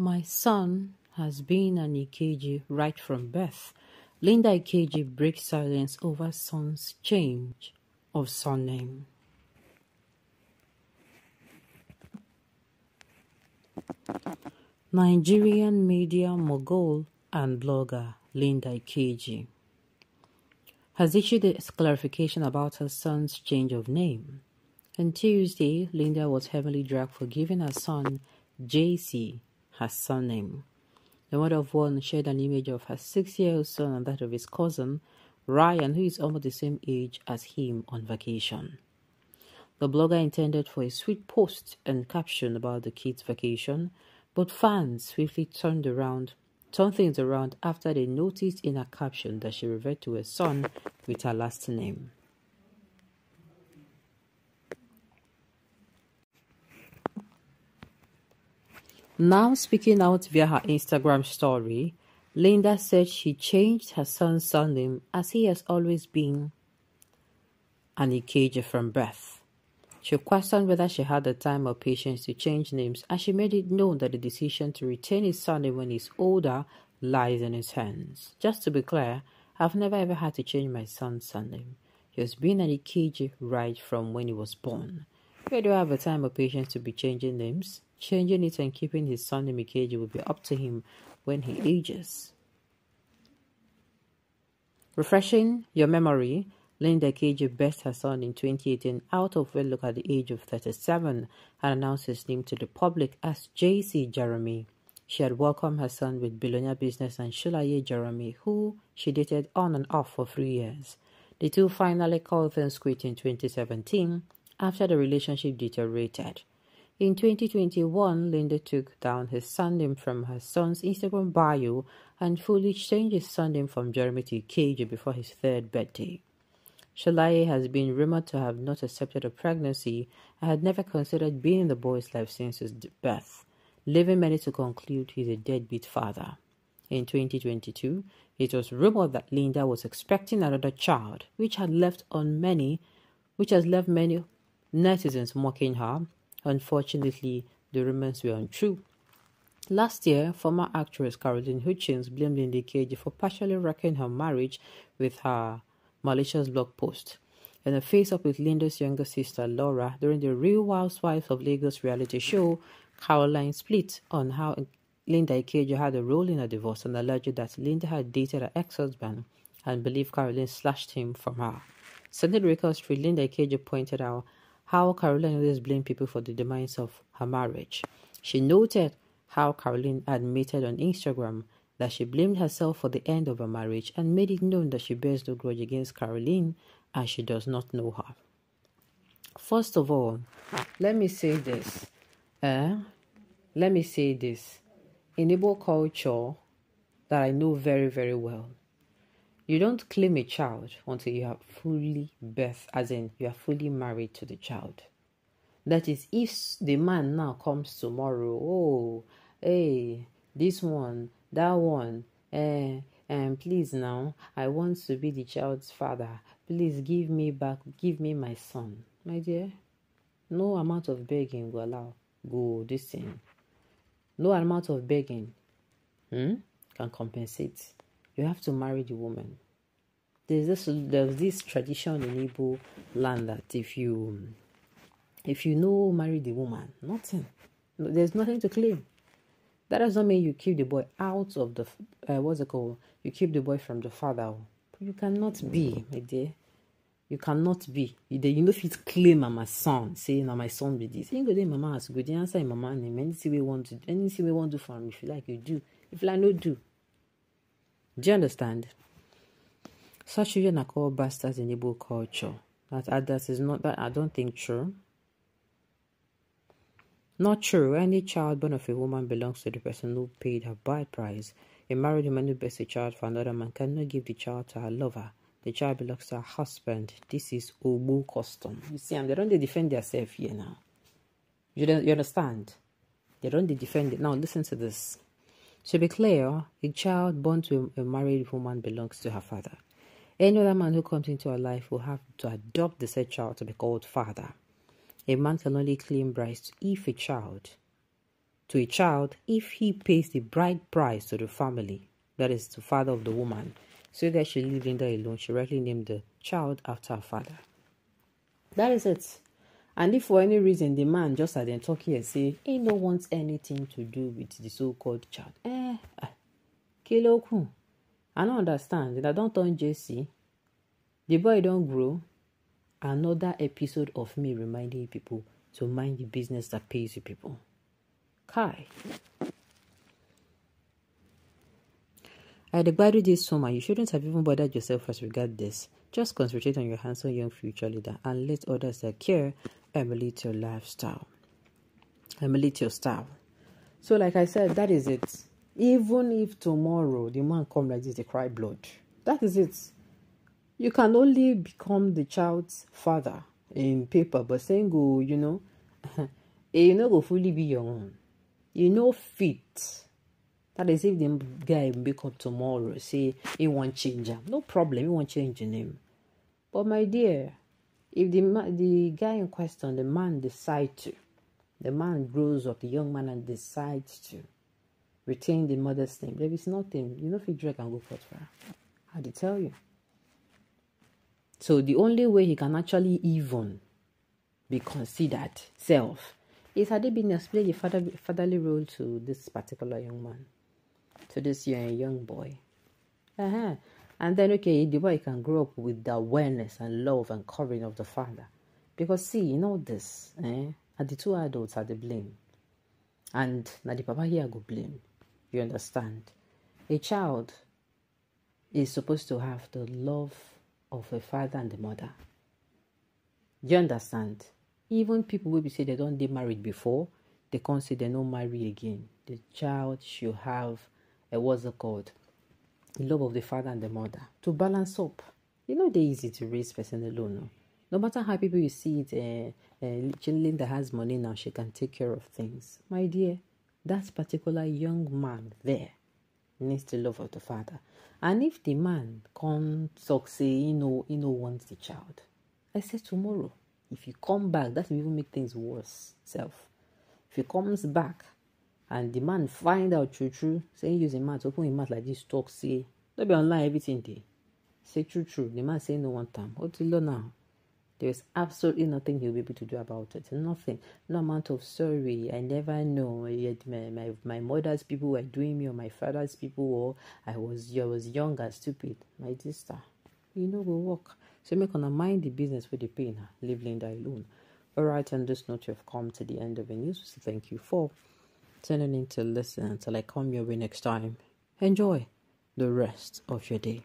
My son has been an Ikeji right from birth. Linda Ikeji breaks silence over son's change of surname. Nigerian media mogul and blogger Linda Ikeji has issued a clarification about her son's change of name. On Tuesday, Linda was heavily dragged for giving her son JC her surname. The mother of one shared an image of her 6-year-old son and that of his cousin, Ryan, who is almost the same age as him, on vacation. The blogger intended for a sweet post and caption about the kids' vacation, but fans swiftly turned things around after they noticed in her caption that she referred to her son with her last name. Now speaking out via her Instagram story, Linda said she changed her son's surname as he has always been an Ikeji from birth. She questioned whether she had the time or patience to change names, and she made it known that the decision to retain his surname when he's older lies in his hands. Just to be clear, I've never ever had to change my son's surname. He has been an Ikeji right from when he was born. Where do I have the time or patience to be changing names? Changing it and keeping his surname Ikeji will be up to him when he ages. Refreshing your memory, Linda Ikeji birthed her son in 2018 out of wedlock at the age of 37 and announced his name to the public as JC Jeremy. She had welcomed her son with billionaire businessman Shulaye Jeremy, who she dated on and off for 3 years. The two finally called things quits in 2017 after the relationship deteriorated. In 2021, Linda took down his surname from her son's Instagram bio and fully changed his surname from Jeremy to Ikeji before his 3rd birthday. Shulaye has been rumored to have not accepted a pregnancy and had never considered being in the boy's life since his birth, leaving many to conclude he's a deadbeat father. In 2022, it was rumored that Linda was expecting another child, which has left many netizens mocking her. Unfortunately, the rumors were untrue. Last year, former actress Caroline Hutchins blamed Linda Ikeji for partially wrecking her marriage with her malicious blog post. In a face-up with Linda's younger sister Laura during the Real Housewives of Lagos reality show, Caroline split on how Linda Ikeji had a role in her divorce and alleged that Linda had dated her ex-husband and believed Caroline slashed him from her. Sending records through, Linda Ikeji pointed out how Caroline always blamed people for the demise of her marriage. She noted how Caroline admitted on Instagram that she blamed herself for the end of her marriage and made it known that she bears no grudge against Caroline as she does not know her. First of all, let me say this. In Igbo culture that I know very, very well, you don't claim a child until you have fully birthed, as in you are fully married to the child. That is, if the man now comes tomorrow, oh, hey, this one, that one, and please now, I want to be the child's father. Please give me my son. My dear, no amount of begging will allow go this thing. No amount of begging can compensate. You have to marry the woman. There's this tradition in Igbo land that if you marry the woman, nothing. There's nothing to claim. That does not mean you keep the boy out of the you keep the boy from the father. You cannot be, my dear. You cannot be. You know if it claim my son, say now my son be this. You go there, mama has good. You answer mama name. Anything we want to for him. If you like, you do. If you like, no do. Do you understand? Such children are called bastards in Igbo culture. That is not that I don't think true. Not true. Any child born of a woman belongs to the person who paid her bride price. A married woman who bears a child for another man cannot give the child to her lover. The child belongs to her husband. This is Ogbo custom. You see, they don't defend themselves here now. You understand? They don't defend it. Now listen to this. To be clear, a child born to a married woman belongs to her father. Any other man who comes into her life will have to adopt the said child to be called father. A man can only claim rights if a child to a child if he pays the bride price to the family, that is the father of the woman. So that she lived Linda alone, she rightly named the child after her father. That is it. And if for any reason the man just had talk here say he no wants anything to do with the so-called child, Kiloku, I don't understand. I don't turn JC. The boy don't grow. Another episode of me reminding people to mind the business that pays you people. Kai. I debated this so much. You shouldn't have even bothered yourself as regard this. Just concentrate on your handsome young future leader and let others that care emulate your lifestyle. Emulate your style. So like I said, that is it. Even if tomorrow the man come like this, they cry blood. That is it. You can only become the child's father in paper, but saying go, you know go fully be your own. You know fit. That is if the guy wake up tomorrow, say he won't change him. No problem, he won't change the name. But my dear, if the guy in question, the man grows up, the young man, and decides to retain the mother's name, there is nothing. You know if he drag and go for her. I did tell you. So the only way he can actually even be considered self is had they been explained the fatherly role to this particular young man, to this young boy. And then, okay, the boy can grow up with the awareness and love and covering of the father. Because, see, you know this, and the two adults are the blame. And now the papa here go blame. You understand? A child is supposed to have the love of a father and the mother. You understand? Even people will be say they don't get married before, they can't say they don't marry again. The child should have what's it called? The love of the father and the mother to balance up. You know they're easy to raise person alone. No matter how people you see it, Linda has money now, she can take care of things. My dear, that particular young man there needs the love of the father. And if the man comes talk say he no wants the child, I say tomorrow, if you come back, that will even make things worse. If he comes back and the man find out true, say use a mouth, open his mouth like this, talk, say, don't be online, everything day. Say true. The man say no one time. What do you know now? There is absolutely nothing he'll be able to do about it. Nothing. No amount of sorry. I never know. My mother's people were doing me, or my father's people, or I was young and stupid. My sister, you know will work. So make on a mind the business for the pain. Leave Linda alone. Alright, on this note, you've come to the end of the news. So thank you for tuning in to listen until I come your way next time. Enjoy the rest of your day.